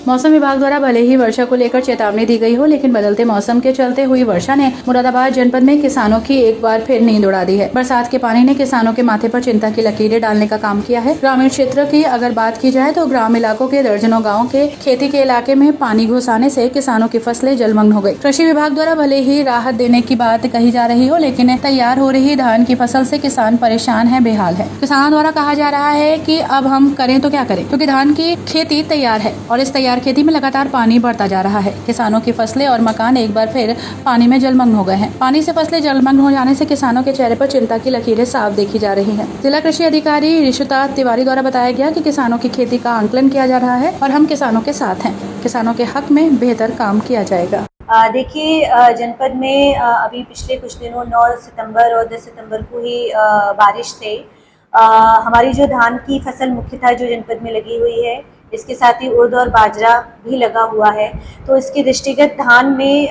मौसम विभाग द्वारा भले ही वर्षा को लेकर चेतावनी दी गई हो, लेकिन बदलते मौसम के चलते हुई वर्षा ने मुरादाबाद जनपद में किसानों की एक बार फिर नींद उड़ा दी है। बरसात के पानी ने किसानों के माथे पर चिंता की लकीरें डालने का काम किया है। ग्रामीण क्षेत्र की अगर बात की जाए तो ग्राम इलाकों के दर्जनों गाँव के खेती के इलाके में पानी घुस आने से किसानों की फसलें जलमग्न हो गई। कृषि विभाग द्वारा भले ही राहत देने की बात कही जा रही हो, लेकिन तैयार हो रही धान की फसल से किसान परेशान है, बेहाल है। किसानों द्वारा कहा जा रहा है कि अब हम करें तो क्या करें, क्योंकि धान की खेती तैयार है और इस तैयार खेती में लगातार पानी बढ़ता जा रहा है। किसानों की फसलें और मकान एक बार फिर पानी में जलमग्न हो गए हैं। पानी से फसलें जलमग्न हो जाने से किसानों के चेहरे पर चिंता की लकीरें साफ देखी जा रही हैं। जिला कृषि अधिकारी ऋषिता तिवारी द्वारा बताया गया कि किसानों की खेती का आंकलन किया जा रहा है और हम किसानों के साथ हैं। किसानों के हक में बेहतर काम किया जाएगा। देखिए, जनपद में अभी पिछले कुछ दिनों 9 सितंबर और 10 सितंबर को ही बारिश से हमारी जो धान की फसल मुख्यतः जो जनपद में लगी हुई है, इसके साथ ही उर्द और बाजरा भी लगा हुआ है। तो इसके दृष्टिगत धान में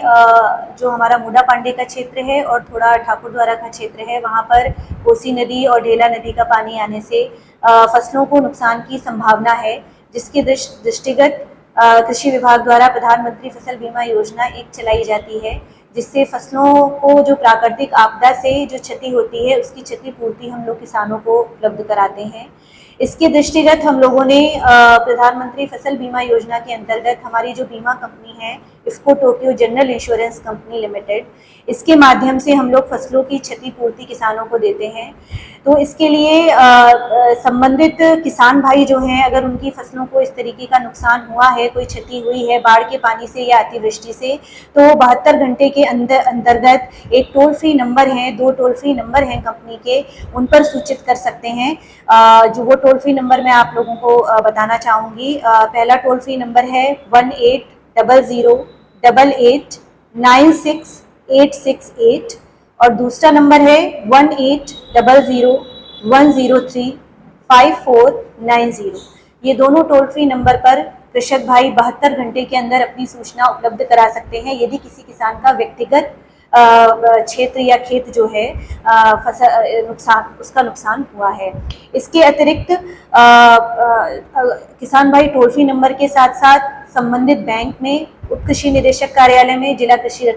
जो हमारा मुडा पांडे का क्षेत्र है और थोड़ा ठाकुर द्वारा का क्षेत्र है, वहाँ पर कोसी नदी और ढेला नदी का पानी आने से फसलों को नुकसान की संभावना है, जिसके दृष्टिगत कृषि विभाग द्वारा प्रधानमंत्री फसल बीमा योजना एक चलाई जाती है, जिससे फसलों को जो प्राकृतिक आपदा से जो क्षति होती है उसकी क्षतिपूर्ति हम लोग किसानों को उपलब्ध कराते हैं। इसके दृष्टिगत हम लोगों ने प्रधानमंत्री फसल बीमा योजना के अंतर्गत हमारी जो बीमा कंपनी है, IFFCO Tokyo general insurance company limited, इसके माध्यम से हम लोग फसलों की क्षतिपूर्ति किसानों को देते हैं। तो इसके लिए संबंधित किसान भाई जो हैं, अगर उनकी फसलों को इस तरीके का नुकसान हुआ है, कोई क्षति हुई है बाढ़ के पानी से या अतिवृष्टि से, तो 72 घंटे के अंतर्गत एक टोल फ्री नंबर है, 2 टोल फ्री नंबर हैं कंपनी के, उन पर सूचित कर सकते हैं। जो वो टोल फ्री नंबर मैं आप लोगों को बताना चाहूँगी। पहला टोल फ्री नंबर है 1800889688 और दूसरा नंबर है 180010035490। ये दोनों टोल फ्री नंबर पर कृषक भाई 72 घंटे के अंदर अपनी सूचना उपलब्ध करा सकते हैं यदि किसी किसान का व्यक्तिगत क्षेत्र या खेत जो है फसल उसका नुकसान हुआ है। इसके अतिरिक्त किसान भाई टोल फ्री नंबर के साथ साथ संबंधित बैंक में, उप कृषि निदेशक कार्यालय में, जिला कृषि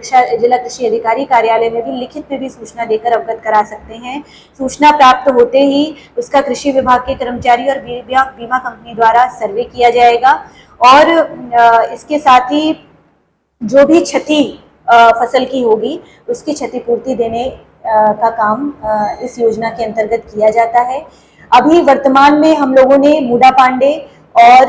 अधिकारी कार्यालय में भी लिखित में भी सूचना देकर अवगत करा सकते हैं। सूचना प्राप्त होते ही उसका कृषि विभाग के कर्मचारी और बीमा कंपनी द्वारा सर्वे किया जाएगा और इसके साथ ही जो भी क्षति फसल की होगी उसकी क्षतिपूर्ति देने का काम इस योजना के अंतर्गत किया जाता है। अभी वर्तमान में हम लोगों ने मुडा पांडे और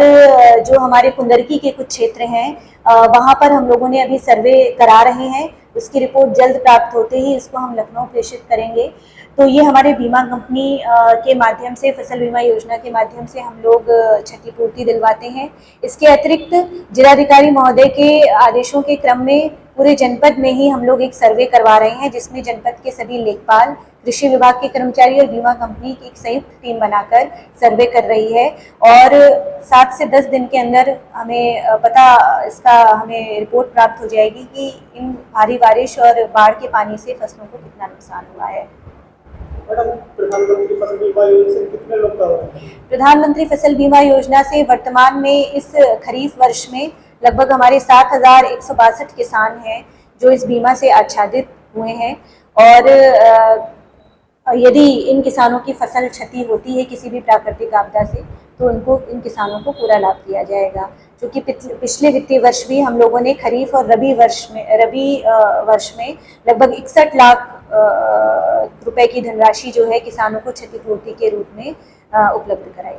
जो हमारे कुंदरकी के कुछ क्षेत्र हैं, वहाँ पर हम लोगों ने अभी सर्वे करा रहे हैं। उसकी रिपोर्ट जल्द प्राप्त होते ही इसको हम लखनऊ प्रेषित करेंगे। तो ये हमारे बीमा कंपनी के माध्यम से, फसल बीमा योजना के माध्यम से हम लोग क्षतिपूर्ति दिलवाते हैं। इसके अतिरिक्त जिलाधिकारी महोदय के आदेशों के क्रम में पूरे जनपद में ही हम लोग एक सर्वे करवा रहे हैं, जिसमें जनपद के सभी लेखपाल, कृषि विभाग के कर्मचारी और बीमा कंपनी की एक संयुक्त टीम बनाकर सर्वे कर रही है और 7 से 10 दिन के अंदर हमें हमें रिपोर्ट प्राप्त हो जाएगी कि इन भारी बारिश और बाढ़ के पानी से फसलों को कितना नुकसान हुआ है। प्रधानमंत्री फसल बीमा योजना से कितने लोग का होगा? प्रधानमंत्री फसल बीमा योजना से वर्तमान में इस खरीफ वर्ष में लगभग हमारे 7162 किसान हैं जो इस बीमा से आच्छादित हुए हैं और यदि इन किसानों की फसल क्षति होती है किसी भी प्राकृतिक आपदा से, तो इन किसानों को पूरा लाभ दिया जाएगा। क्योंकि पिछले वित्तीय वर्ष भी हम लोगों ने खरीफ और रबी वर्ष में लगभग 61 लाख रुपए की धनराशि जो है किसानों को क्षतिपूर्ति के रूप में उपलब्ध कराई।